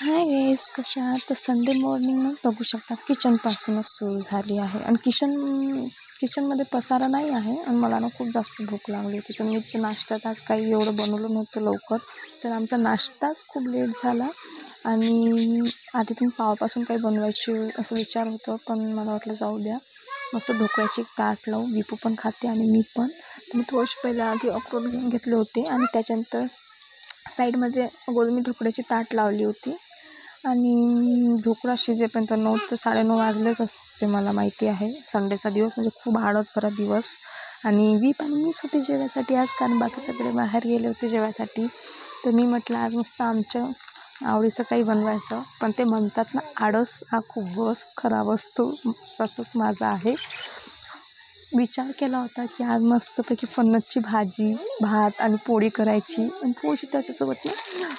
Hi guys, कशा आहात? तर संडे मॉर्निंग ना बघू शकता किचनपासूनच सुरू झाली आहे. आणि किचनमध्ये पसारा नाही आहे. आणि मला ना खूप जास्त भूक लागली होती, तर मी तर नाश्त्यात आज काही एवढं बनवलं नव्हतं लवकर, तर आमचा नाश्ताच खूप लेट झाला. आणि आधीतून पावापासून काही बनवायची असं विचार होतं, पण मला वाटलं जाऊ द्या, मस्त ढोकळ्याची ताट लावू, विपू पण खाते आणि मी पण. तर मी थोडेसे पहिले आधी अक्रोड घेऊन घेतले होते आणि त्याच्यानंतर साईडमध्ये गोलमी ढोकळ्याची ताट लावली होती. आणि ढोकळा शिजेपर्यंत 9 ते 9:30 वाजलेच असते. मला माहिती आहे, संडेचा दिवस म्हणजे खूप आळसभरा दिवस. आणि मीच होते जेवायसाठी आज, कारण बाकी सगळे बाहेर गेले होते जेवायसाठी. तर मी म्हटलं आज मस्त आमच्या आवडीचं काही बनवायचं. पण ते म्हणतात ना, आळस हा खूप खराब असतो, तसंच माझं आहे. विचार केला होता की आज मस्तपैकी फणसची भाजी, भात आणि पोळी करायची, आणि थोडीशी त्याच्यासोबत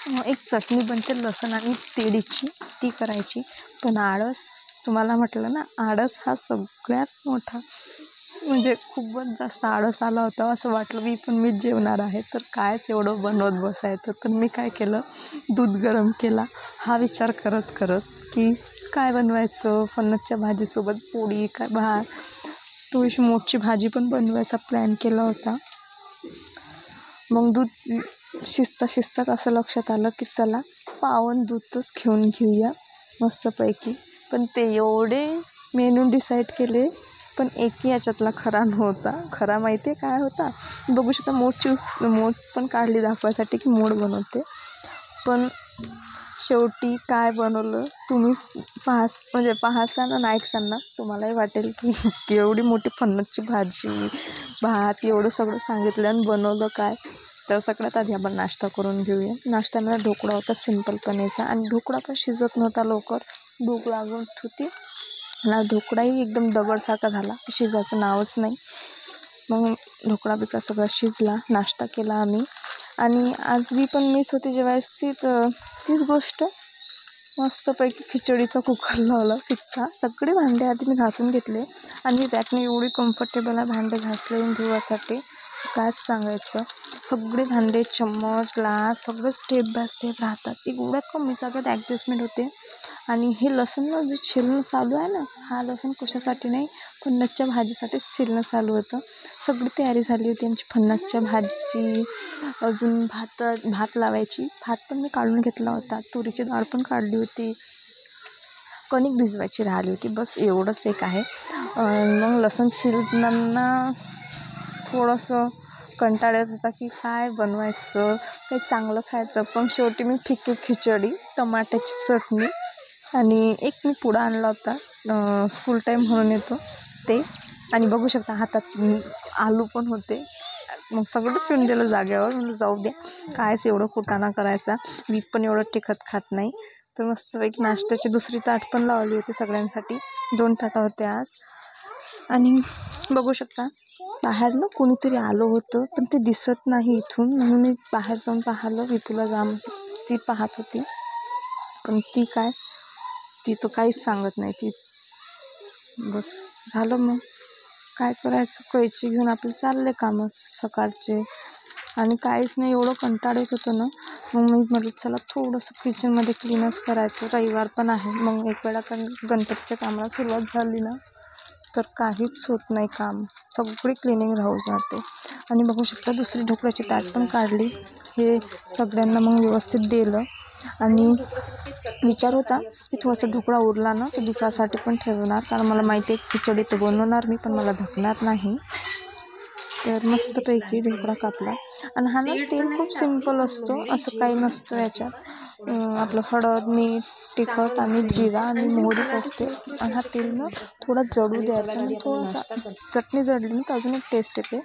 ना एक चटणी बनते लसूण आणि तेडीची, ती करायची. पण आळस, तुम्हाला म्हटलं ना, आळस हा सगळ्यात मोठा, म्हणजे खूपच जास्त आळस आला होता. असं वाटलं मीच जेवणार आहे, तर कायच एवढं बनवत बसायचं. तर मी काय केलं, दूध गरम केला हा विचार करत करत की काय बनवायचं. फणसच्या भाजीसोबत पोळी, काय भात, थोडीशी मोठी भाजी पण बनवायचा प्लॅन केला होता. मग दूध शिजतात असं लक्षात आलं की चला पावन दूधच घेऊया मस्तपैकी. पण ते एवढे मेनू डिसाईड केले, पण एकही याच्यातला खरा नव्हता. खरा माहिती आहे काय होता, बघू शकता मोठ पण काढली दाखवायसाठी की मोड बनवते. पण शेवटी काय बनवलं तुम्ही पाहाल ना, ऐकसाल ना, तुम्हालाही वाटेल की एवढी मोठी फणसची भाजी, भात, एवढं सगळं सांगितलं आणि बनवलं काय. तर सगळ्यात आधी आपण नाश्ता करून घेऊया. नाश्त्यामध्ये ढोकळा होता सिंपल पनीरचा, आणि ढोकळा पण शिजत नव्हता लवकर, भूक लागत होती ना. ढोकळाही एकदम दगडसारखा झाला, शिजायचं नावच नाही. मग ढोकळा बिकळा सगळा शिजला, नाश्ता केला आम्ही. आणि आज मीच होते जेवायची, तर तीच गोष्ट, मस्तपैकी खिचडीचा कुकर लावला फिक्का. सगळे भांडे आधी मी घासून घेतले, आणि रॅकने एवढी कम्फर्टेबल आहे भांडे घासले धुवासाठी, कायच सांगायचं. सगळे भांडे, चम्मच, ग्लास सगळं स्टेप बाय स्टेप राहतात, एवढ्या कमी जागेत ॲडजस्टमेंट होते. आणि हे लसूण जे छिलणं चालू आहे ना, हा लसूण कशासाठी नाही, फणसच्या भाजीसाठीच छिलणं चालू होतं. सगळी तयारी झाली होती आमची फणसच्या भाजीची. अजून भात लावायची, भात पण मी काढून घेतला होता, तुरीची डाळ पण काढली होती, कणिक भिजवायची राहिली होती, बस एवढंच एक आहे. मग लसूण छिलताना थोडंसं कंटाळा येत होता की काय बनवायचं, काही चांगलं खायचं. पण शेवटी मी फिक्की खिचडी, टमाट्याची चटणी, आणि एक मी पुडा आणला होता, स्कूल टाईम म्हणून येतो ते, आणि बघू शकता हातात आलू पण होते. मग सगळं ठेवून दिलं जागेवर, म्हणजे जाऊ द्या, कायच एवढं कुटाणा करायचा, मी पण एवढं तिखट खात नाही. तर मस्तपैकी नाश्त्याची दुसरी ताट पण लावली होती सगळ्यांसाठी, 2 ताटं होते आज. आणि बघू शकता बाहेर ना कोणीतरी आलं होतं, पण ते दिसत नाही इथून, म्हणून मी बाहेर जाऊन पाहिलं. विपूला ती पाहत होती, पण ती तर काहीच सांगत नाही. ती बस झालं. मग काय करायचं, कैची घेऊन आपले चालले कामं सकाळचे, आणि काहीच नाही, एवढं कंटाळा येत होतं ना. मग मी म्हटलं चला थोडंसं किचनमध्ये क्लीनच करायचं, रविवार पण आहे. मग एक वेळा गणपतीच्या कामाला सुरुवात झाली ना, तर काहीच होत नाही काम, सगळी क्लिनिंग राहू जाते. आणि बघू शकता दुसरी ढोकळ्याची ताट पण काढली, हे सगळ्यांना मग व्यवस्थित दिलं. आणि विचार होता की थोडासा ढोकळा उरला ना तर दुपारसाठी पण ठेवणार, कारण मला माहिती आहे खिचडी तर बनवणार मी, पण मला धकणार नाही. तर मस्तपैकी ढोकळा कापला. आणि हा ना तेल खूप सिम्पल असतो, असं काही नसतं याच्यात. आपलं हळद, मीठ, तिखट आणि जिरा आणि मोहरीच असते. आणि हा तेल ना थोडा जळू द्यायचा, आणि थोडासा चटणी जळली ना तर अजून एक टेस्ट येते.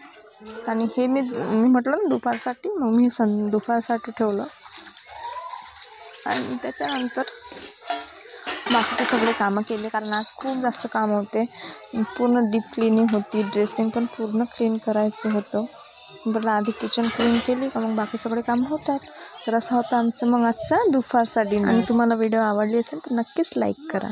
आणि हे मी म्हटलं ना दुपारसाठी, मग मी दुपारसाठी ठेवलं. आणि त्याच्यानंतर बाकीचे सगळे कामं केले, कारण आज खूप जास्त काम होते. पूर्ण डीप क्लिनिंग होती, ड्रेसिंग पण पूर्ण क्लीन करायचं होतं. बरं आधी किचन क्लीन केली का मग बाकी सगळे काम होतात. तर असा होता आमचं मग आजचा दुपारचा डिनर. आणि तुम्हाला व्हिडिओ आवडली असेल तर नक्कीच लाईक करा.